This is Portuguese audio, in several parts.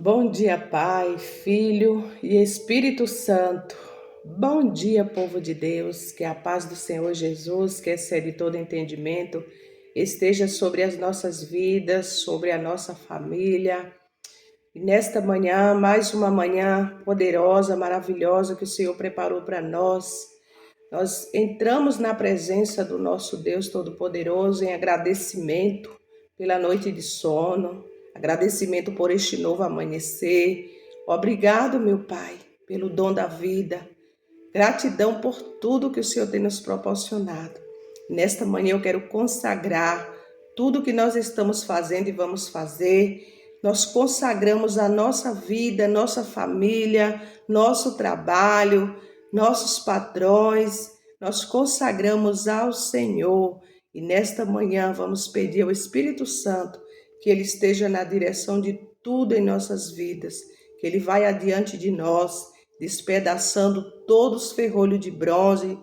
Bom dia, Pai, Filho e Espírito Santo. Bom dia, povo de Deus. Que a paz do Senhor Jesus, que excede todo entendimento, esteja sobre as nossas vidas, sobre a nossa família. E nesta manhã, mais uma manhã poderosa, maravilhosa que o Senhor preparou para nós. Nós entramos na presença do nosso Deus Todo-Poderoso em agradecimento pela noite de sono, agradecimento por este novo amanhecer. Obrigado, meu Pai, pelo dom da vida. Gratidão por tudo que o Senhor tem nos proporcionado. Nesta manhã eu quero consagrar tudo que nós estamos fazendo e vamos fazer. Nós consagramos a nossa vida, nossa família, nosso trabalho, nossos patrões. Nós consagramos ao Senhor. E nesta manhã vamos pedir ao Espírito Santo que Ele esteja na direção de tudo em nossas vidas, que Ele vai adiante de nós, despedaçando todos os ferrolhos de bronze,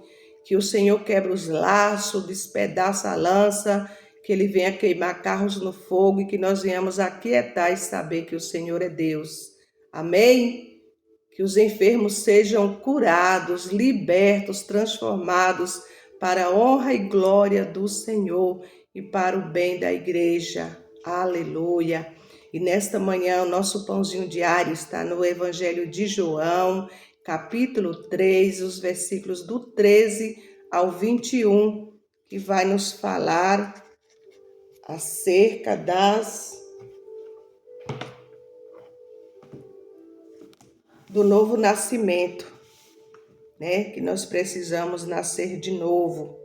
que o Senhor quebra os laços, despedaça a lança, que Ele venha queimar carros no fogo e que nós venhamos aquietar e saber que o Senhor é Deus. Amém? Que os enfermos sejam curados, libertos, transformados para a honra e glória do Senhor e para o bem da igreja. Aleluia! E nesta manhã o nosso pãozinho diário está no Evangelho de João, capítulo 3, os versículos do 13 ao 21, que vai nos falar acerca do novo nascimento, né? Que nós precisamos nascer de novo.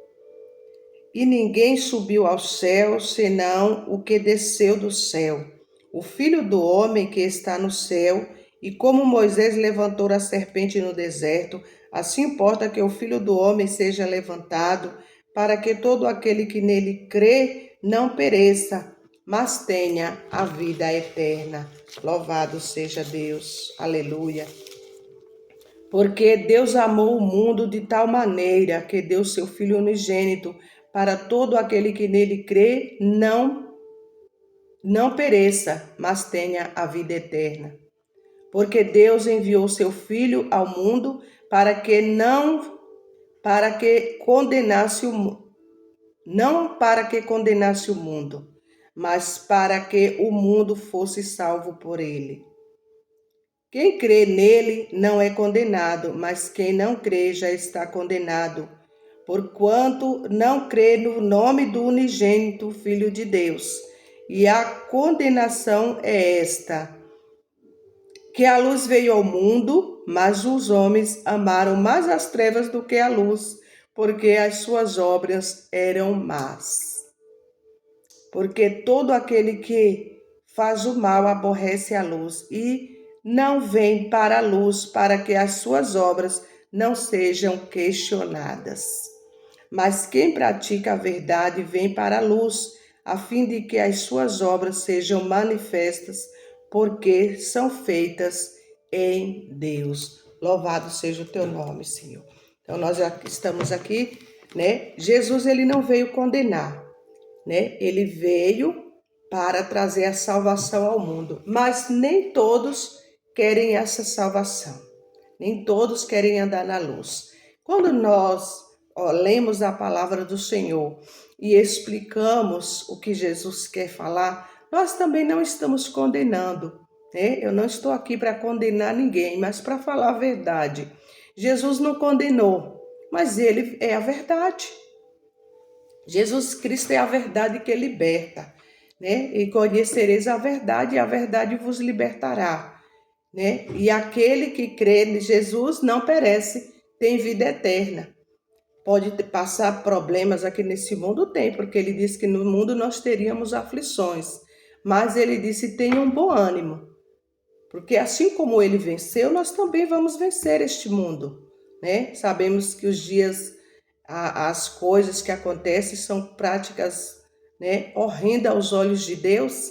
E ninguém subiu ao céu, senão o que desceu do céu, o Filho do homem que está no céu. E como Moisés levantou a serpente no deserto, assim importa que o Filho do homem seja levantado, para que todo aquele que nele crê não pereça, mas tenha a vida eterna. Louvado seja Deus. Aleluia. Porque Deus amou o mundo de tal maneira que deu seu Filho unigênito, para todo aquele que nele crê não pereça, mas tenha a vida eterna. Porque Deus enviou seu Filho ao mundo para que condenasse não para que condenasse o mundo, mas para que o mundo fosse salvo por ele. Quem crê nele não é condenado, mas quem não crê já está condenado, porquanto não crê no nome do unigênito Filho de Deus. E a condenação é esta: que a luz veio ao mundo, mas os homens amaram mais as trevas do que a luz, porque as suas obras eram más. Porque todo aquele que faz o mal aborrece a luz e não vem para a luz, para que as suas obras não sejam questionadas. Mas quem pratica a verdade vem para a luz, a fim de que as suas obras sejam manifestas, porque são feitas em Deus. Louvado seja o teu nome, Senhor. Então nós já estamos aqui, né? Jesus, ele não veio condenar, né? Ele veio para trazer a salvação ao mundo, mas nem todos querem essa salvação. Nem todos querem andar na luz. Quando nós lemos a palavra do Senhor e explicamos o que Jesus quer falar, nós também não estamos condenando, né? Eu não estou aqui para condenar ninguém, mas para falar a verdade. Jesus não condenou, mas ele é a verdade. Jesus Cristo é a verdade que liberta, né? E conhecereis a verdade, e a verdade vos libertará, né? E aquele que crê em Jesus não perece, tem vida eterna. Pode passar problemas aqui nesse mundo? Tem, porque ele disse que no mundo nós teríamos aflições. Mas ele disse: tenham bom ânimo, porque assim como ele venceu, nós também vamos vencer este mundo, né? Sabemos que os dias, as coisas que acontecem são práticas, né, horrendas aos olhos de Deus,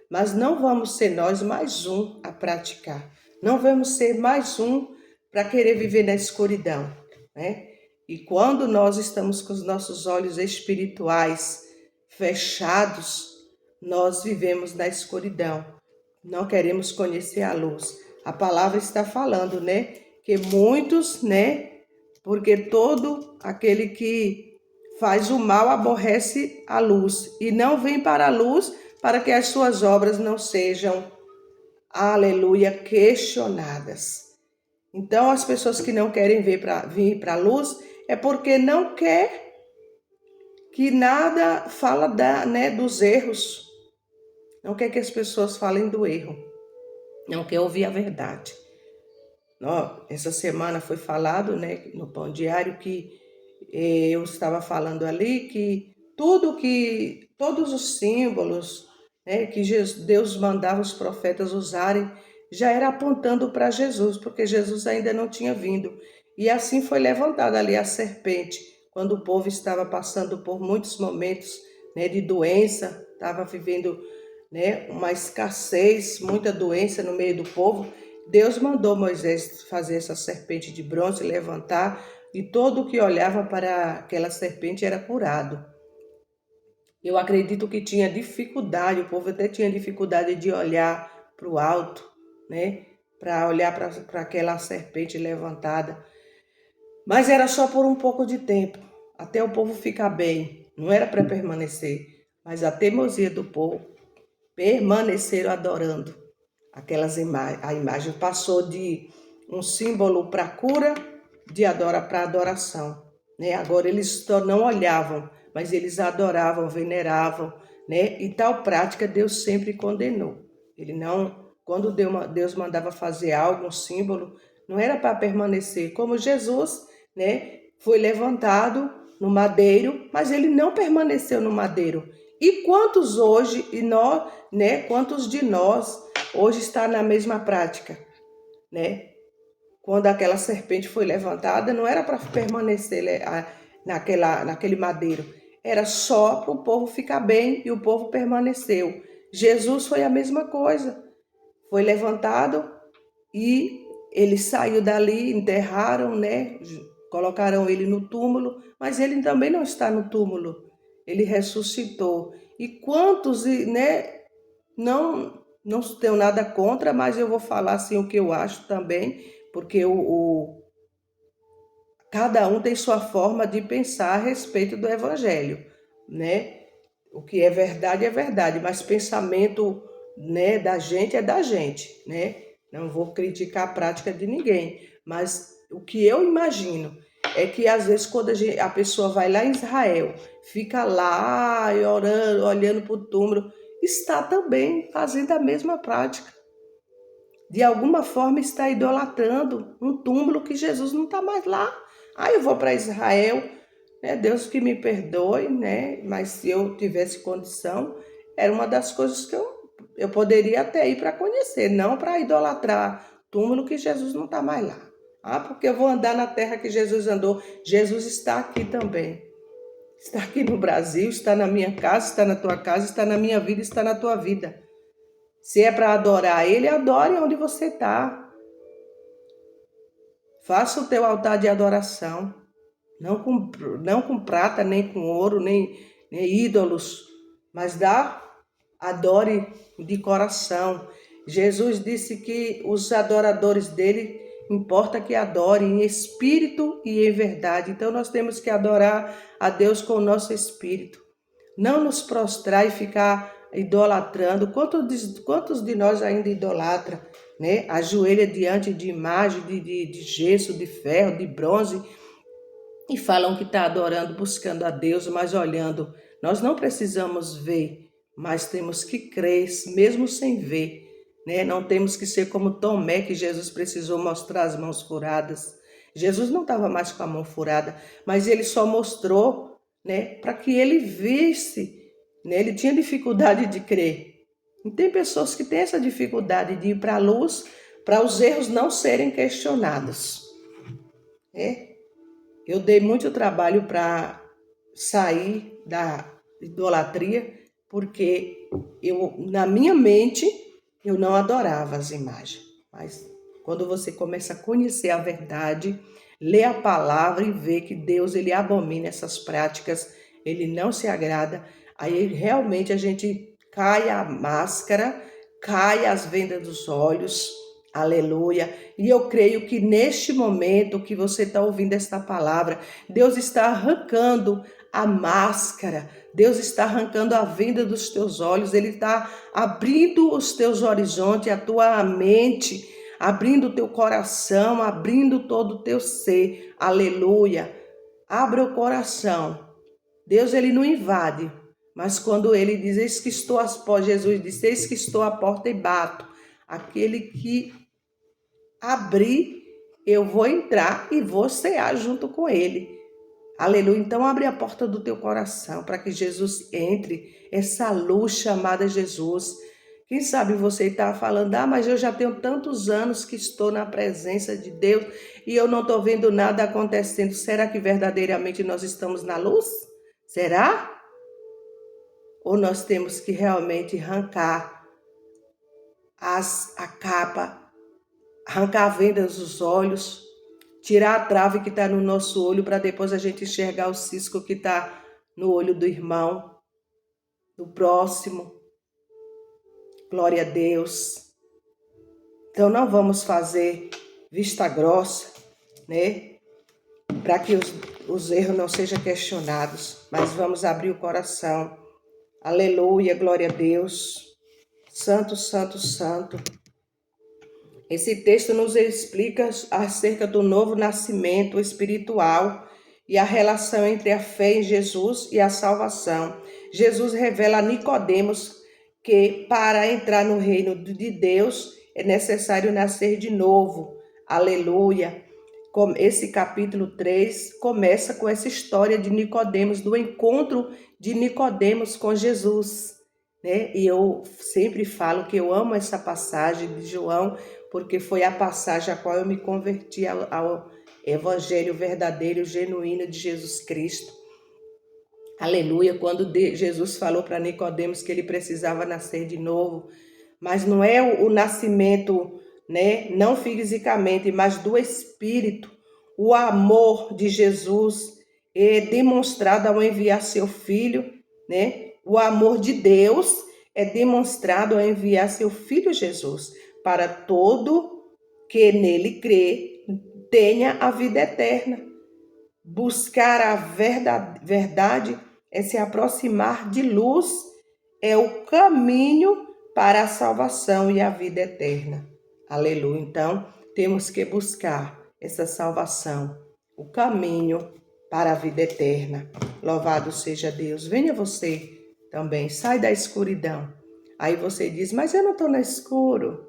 mas não vamos ser nós mais um a praticar. Não vamos ser mais um para querer viver na escuridão, né? E quando nós estamos com os nossos olhos espirituais fechados, nós vivemos na escuridão. não queremos conhecer a luz. A palavra está falando, né? Que muitos, né? Porque todo aquele que faz o mal aborrece a luz e não vem para a luz para que as suas obras não sejam, aleluia, questionadas. Então, as pessoas que não querem vir para a luz é porque não quer que nada fala né, dos erros. Não quer que as pessoas falem do erro. Não quer ouvir a verdade. Essa semana foi falado, né, no Pão Diário, que eu estava falando ali que todos os símbolos, né, que Deus mandava os profetas usarem, já era apontando para Jesus, porque Jesus ainda não tinha vindo. E assim foi levantada ali a serpente, quando o povo estava passando por muitos momentos, né, de doença, estava vivendo, né, uma escassez, muita doença no meio do povo. Deus mandou Moisés fazer essa serpente de bronze, levantar, e todo que olhava para aquela serpente era curado. Eu acredito que tinha dificuldade, o povo até tinha dificuldade de olhar para o alto, né? Para olhar para aquela serpente levantada. Mas era só por um pouco de tempo, até o povo ficar bem. Não era para permanecer, mas a teimosia do povo permaneceram adorando a imagem. Passou de um símbolo para cura, para adoração, né? Agora eles não olhavam, mas eles adoravam, veneravam, né? E tal prática Deus sempre condenou. Ele não, quando Deus mandava fazer algo, um símbolo, não era para permanecer. Como Jesus, né? Foi levantado no madeiro, mas ele não permaneceu no madeiro. E quantos hoje, e nós, né? Quantos de nós hoje está na mesma prática, né? Quando aquela serpente foi levantada, não era para permanecer naquele madeiro, era só para o povo ficar bem e o povo permaneceu. Jesus foi a mesma coisa, foi levantado e ele saiu dali, enterraram, né? Colocaram ele no túmulo, mas ele também não está no túmulo, ele ressuscitou. E quantos, né? Não tenho nada contra, mas eu vou falar assim o que eu acho também, porque cada um tem sua forma de pensar a respeito do evangelho, né? O que é verdade, mas pensamento, né, da gente é da gente, né? Não vou criticar a prática de ninguém, mas o que eu imagino é que às vezes quando a pessoa vai lá em Israel, fica lá orando, olhando para o túmulo, está também fazendo a mesma prática. De alguma forma está idolatrando um túmulo que Jesus não está mais lá. Ah, eu vou para Israel, né? Deus que me perdoe, né? Mas se eu tivesse condição, era uma das coisas que eu poderia até ir para conhecer, não para idolatrar túmulo que Jesus não está mais lá. Ah, porque eu vou andar na terra que Jesus andou. Jesus está aqui também. Está aqui no Brasil, está na minha casa, está na tua casa, está na minha vida, está na tua vida. Se é para adorar Ele, adore onde você está. Faça o teu altar de adoração. Não com prata, nem com ouro, nem ídolos. Mas adore de coração. Jesus disse que os adoradores dele importa que adorem em espírito e em verdade. Então nós temos que adorar a Deus com o nosso espírito. Não nos prostrar e ficar idolatrando. Quantos de nós ainda idolatra, né? Ajoelha diante de imagem de gesso, de ferro, de bronze e falam que está adorando, buscando a Deus, mas olhando. Nós não precisamos ver, mas temos que crer, mesmo sem ver, né? Não temos que ser como Tomé, que Jesus precisou mostrar as mãos furadas. Jesus não estava mais com a mão furada, mas ele só mostrou, né, para que ele visse, né? Ele tinha dificuldade de crer. E tem pessoas que têm essa dificuldade de ir para a luz, para os erros não serem questionados, né? Eu dei muito trabalho para sair da idolatria, porque na minha mente, eu não adorava as imagens. Mas quando você começa a conhecer a verdade, ler a palavra e ver que Deus, ele abomina essas práticas, ele não se agrada, aí realmente a gente cai a máscara, caia as vendas dos olhos, aleluia. E eu creio que neste momento que você está ouvindo esta palavra, Deus está arrancando a máscara, Deus está arrancando a venda dos teus olhos, Ele está abrindo os teus horizontes, a tua mente, abrindo o teu coração, abrindo todo o teu ser, aleluia. Abra o coração. Deus, Ele não invade, mas quando Ele diz, eis que estou às portas, Jesus disse, eis que estou à porta e bato. Aquele que abrir, eu vou entrar e vou cear junto com Ele. Aleluia. Então abre a porta do teu coração para que Jesus entre, essa luz chamada Jesus. Quem sabe você está falando, mas eu já tenho tantos anos que estou na presença de Deus e eu não estou vendo nada acontecendo. Será que verdadeiramente nós estamos na luz? Será? Ou nós temos que realmente arrancar a capa, arrancar a venda dos olhos, tirar a trave que está no nosso olho para depois a gente enxergar o cisco que está no olho do irmão, do próximo. Glória a Deus. Então não vamos fazer vista grossa, né? Para que os erros não sejam questionados, mas vamos abrir o coração. Aleluia, glória a Deus. Santo, santo, santo. Esse texto nos explica acerca do novo nascimento espiritual e a relação entre a fé em Jesus e a salvação. Jesus revela a Nicodemos que para entrar no reino de Deus é necessário nascer de novo. Aleluia. Esse capítulo 3 começa com essa história de Nicodemos, do encontro de Nicodemos com Jesus, né? E eu sempre falo que eu amo essa passagem de João, porque foi a passagem a qual eu me converti ao evangelho verdadeiro, genuíno de Jesus Cristo. Aleluia, quando Jesus falou para Nicodemos que ele precisava nascer de novo, mas não é o nascimento, né, não fisicamente, mas do Espírito. O amor de Jesus é demonstrado ao enviar seu Filho, né? O amor de Deus é demonstrado ao enviar seu Filho Jesus, para todo que nele crê, tenha a vida eterna. Buscar a verdade é se aproximar de luz, é o caminho para a salvação e a vida eterna. Aleluia. Então, temos que buscar essa salvação, o caminho para a vida eterna. Louvado seja Deus. Venha você também, sai da escuridão. Aí você diz, mas eu não estou no escuro.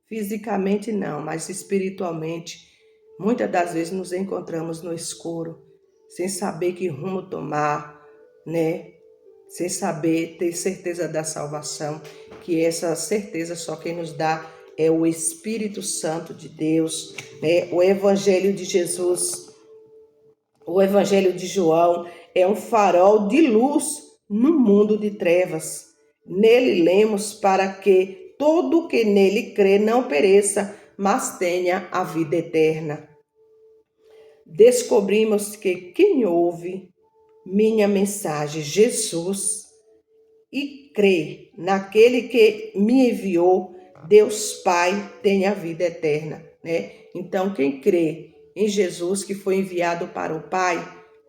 Fisicamente não, mas espiritualmente, muitas das vezes nos encontramos no escuro, sem saber que rumo tomar, né? Sem saber ter certeza da salvação, que essa certeza só quem nos dá é o Espírito Santo de Deus, né? O Evangelho de Jesus, o Evangelho de João é um farol de luz no mundo de trevas. Nele lemos para que todo que nele crê não pereça, mas tenha a vida eterna. Descobrimos que quem ouve minha mensagem, Jesus, e crê naquele que me enviou, Deus Pai tem a vida eterna, né? Então, quem crê em Jesus, que foi enviado para o Pai,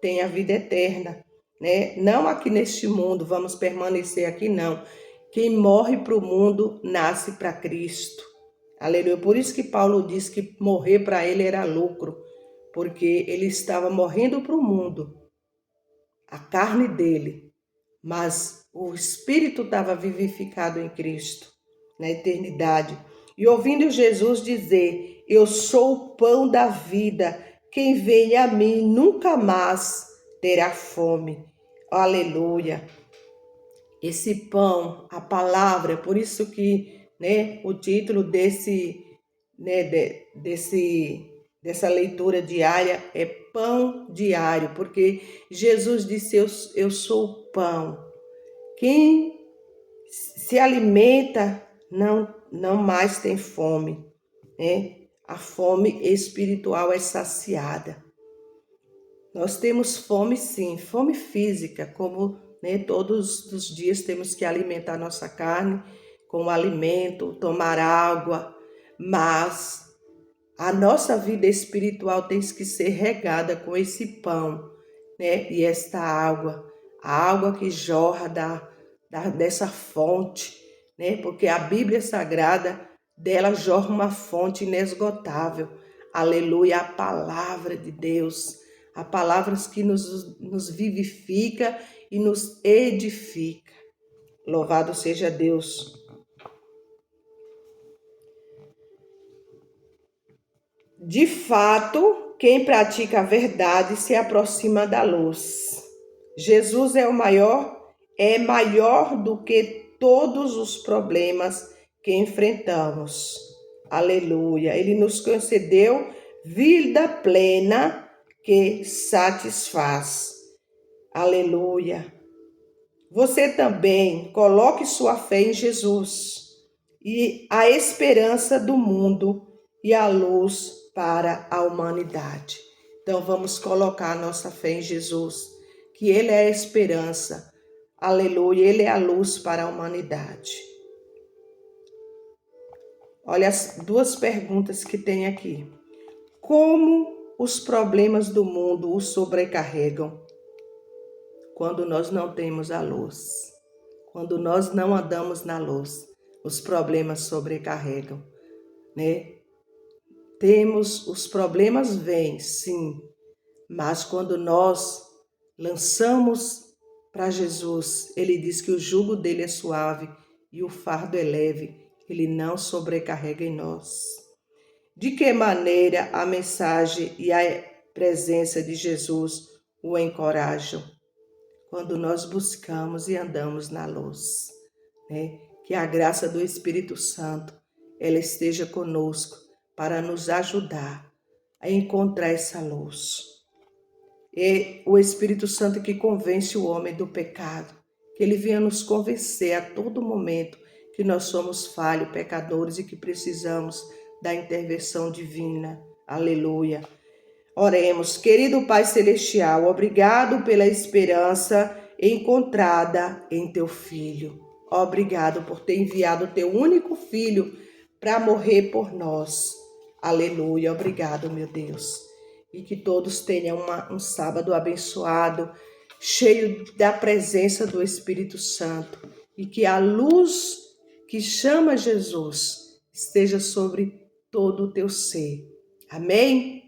tem a vida eterna, né? Não aqui neste mundo, vamos permanecer aqui, não. Quem morre para o mundo, nasce para Cristo. Aleluia. Por isso que Paulo diz que morrer para ele era lucro, porque ele estava morrendo para o mundo, a carne dele, mas o Espírito estava vivificado em Cristo, na eternidade. E ouvindo Jesus dizer, eu sou o pão da vida, quem vem a mim nunca mais terá fome. Aleluia. Esse pão, a palavra, por isso que, né, o título dessa leitura diária é pão diário, porque Jesus disse, eu sou o pão. Quem se alimenta não mais tem fome, né? A fome espiritual é saciada. Nós temos fome sim, fome física, como, né, todos os dias temos que alimentar nossa carne, com o alimento, tomar água, mas a nossa vida espiritual tem que ser regada com esse pão, né? E esta água, a água que jorra dessa fonte, né? Porque a Bíblia Sagrada, dela jorra uma fonte inesgotável. Aleluia, a palavra de Deus, a palavra que nos vivifica e nos edifica. Louvado seja Deus. De fato, quem pratica a verdade se aproxima da luz. Jesus é maior do que todos os problemas que enfrentamos. Aleluia. Ele nos concedeu vida plena que satisfaz. Aleluia. Você também coloque sua fé em Jesus e a esperança do mundo e a luz para a humanidade. Então vamos colocar a nossa fé em Jesus, que Ele é a esperança. Aleluia, Ele é a luz para a humanidade. Olha as duas perguntas que tem aqui. Como os problemas do mundo o sobrecarregam quando nós não temos a luz? Quando nós não andamos na luz, os problemas sobrecarregam, né? Os problemas vêm, sim, mas quando nós lançamos para Jesus, Ele diz que o jugo dele é suave e o fardo é leve, Ele não sobrecarrega em nós. De que maneira a mensagem e a presença de Jesus o encorajam? Quando nós buscamos e andamos na luz, né? Que a graça do Espírito Santo, ela esteja conosco para nos ajudar a encontrar essa luz. É o Espírito Santo que convence o homem do pecado, que ele venha nos convencer a todo momento que nós somos falhos, pecadores e que precisamos da intervenção divina. Aleluia. Oremos. Querido Pai Celestial, obrigado pela esperança encontrada em Teu Filho. Obrigado por ter enviado o Teu único Filho para morrer por nós. Aleluia. Obrigado, meu Deus. E que todos tenham um sábado abençoado, cheio da presença do Espírito Santo. E que a luz que chama Jesus esteja sobre todo o teu ser. Amém?